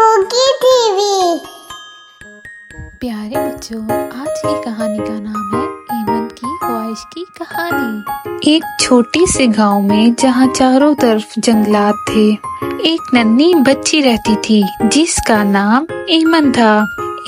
पोगी TV. प्यारे बच्चों, आज की कहानी का नाम है एमन की ख्वाहिश की कहानी। एक छोटी से गांव में जहां चारों तरफ जंगलात थे, एक नन्ही बच्ची रहती थी जिसका नाम एमन था।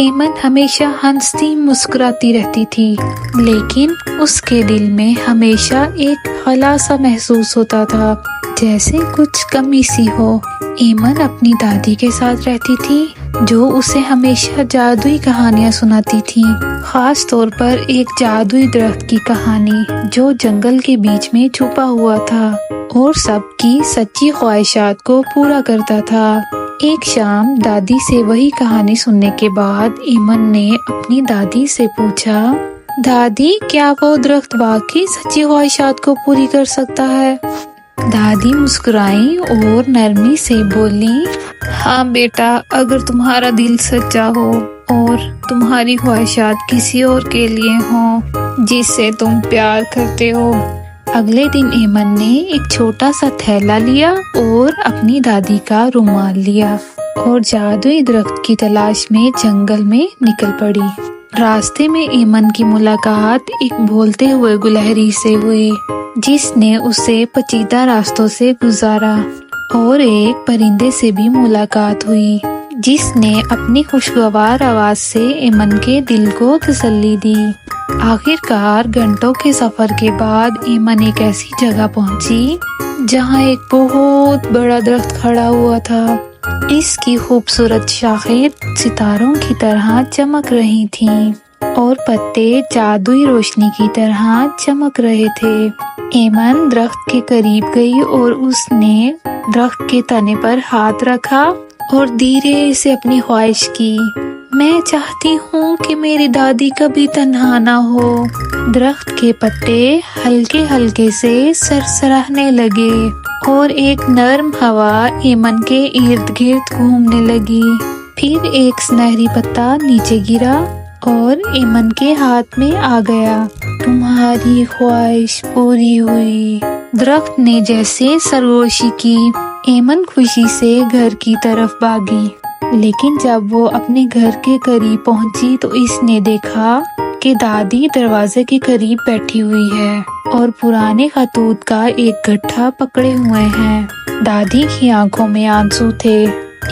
एमन हमेशा हंसती मुस्कुराती रहती थी, लेकिन उसके दिल में हमेशा एक खला सा महसूस होता था, जैसे कुछ कमी सी हो। एमन अपनी दादी के साथ रहती थी, जो उसे हमेशा जादुई कहानियां सुनाती थी, खास तौर पर एक जादुई दरख्त की कहानी जो जंगल के बीच में छुपा हुआ था और सबकी सच्ची ख्वाहिशात को पूरा करता था। एक शाम दादी से वही कहानी सुनने के बाद एमन ने अपनी दादी से पूछा, दादी, क्या वो दरख्त वाकई सच्ची ख्वाहिशात को पूरी कर सकता है? दादी मुस्कुराई और नरमी से बोली, हाँ बेटा, अगर तुम्हारा दिल सच्चा हो और तुम्हारी ख्वाहिशात किसी और के लिए हो जिससे तुम प्यार करते हो। अगले दिन एमन ने एक छोटा सा थैला लिया और अपनी दादी का रुमाल लिया और जादुई दरख्त की तलाश में जंगल में निकल पड़ी। रास्ते में एमन की मुलाकात एक बोलते हुए गुलहरी से हुई, जिसने उसे पेचीदा रास्तों से गुजारा, और एक परिंदे से भी मुलाकात हुई जिसने अपनी खुशगवार आवाज से एमन के दिल को तसल्ली दी। आखिरकार घंटों के सफर के बाद एमन एक ऐसी जगह पहुंची जहां एक बहुत बड़ा दरख्त खड़ा हुआ था। इसकी खूबसूरत शाखें सितारों की तरह चमक रही थीं और पत्ते जादुई रोशनी की तरह चमक रहे थे। एमन दरख्त के करीब गई और उसने दरख्त के तने पर हाथ रखा और धीरे से अपनी ख्वाहिश की, मैं चाहती हूँ कि मेरी दादी कभी तन्हा ना हो। दरख्त के पत्ते हल्के हल्के से सरसराहने लगे और एक नर्म हवा एमन के इर्द गिर्द घूमने लगी। फिर एक सुनहरी पत्ता नीचे गिरा और एमन के हाथ में आ गया। तुम्हारी ख्वाहिश पूरी हुई, दरख्त ने जैसे सरगोशी की। एमन खुशी से घर की तरफ भागी, लेकिन जब वो अपने घर के करीब पहुंची तो इसने देखा कि दादी दरवाजे के करीब बैठी हुई है और पुराने खतूत का एक गट्ठा पकड़े हुए हैं। दादी की आंखों में आंसू थे।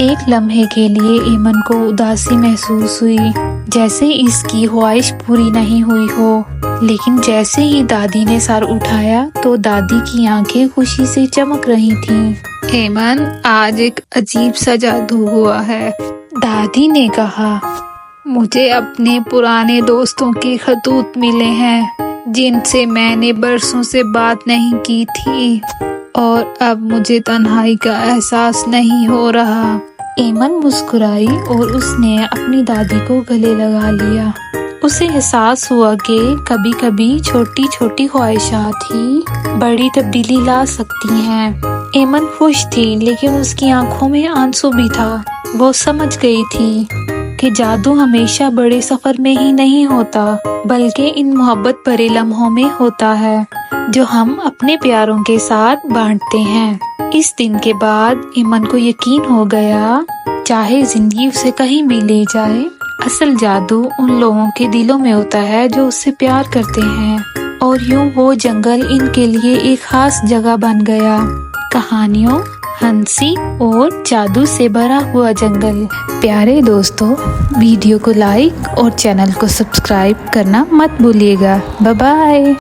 एक लम्हे के लिए एमन को उदासी महसूस हुई, जैसे इसकी ख्वाहिश पूरी नहीं हुई हो। लेकिन जैसे ही दादी ने सर उठाया तो दादी की आंखें खुशी से चमक रही थीं। एमन, आज एक अजीब सा जादू हुआ है, दादी ने कहा। मुझे अपने पुराने दोस्तों के खतूत मिले हैं जिनसे मैंने बरसों से बात नहीं की थी, और अब मुझे तन्हाई का एहसास नहीं हो रहा। एमन मुस्कुराई और उसने अपनी दादी को गले लगा लिया। उसे एहसास हुआ कि कभी कभी छोटी छोटी ख्वाहिशात ही बड़ी तब्दीली ला सकती हैं। एमन खुश थी, लेकिन उसकी आंखों में आंसू भी था। वो समझ गई थी कि जादू हमेशा बड़े सफर में ही नहीं होता, बल्कि इन मोहब्बत भरे लम्हों में होता है जो हम अपने प्यारों के साथ बांटते हैं। इस दिन के बाद एमन को यकीन हो गया, चाहे जिंदगी उसे कहीं भी ले जाए, असल जादू उन लोगों के दिलों में होता है जो उससे प्यार करते हैं। और यूं वो जंगल इनके लिए एक खास जगह बन गया। कहानियों, हंसी और जादू से भरा हुआ जंगल। प्यारे दोस्तों, वीडियो को लाइक और चैनल को सब्सक्राइब करना मत भूलिएगा। Bye bye.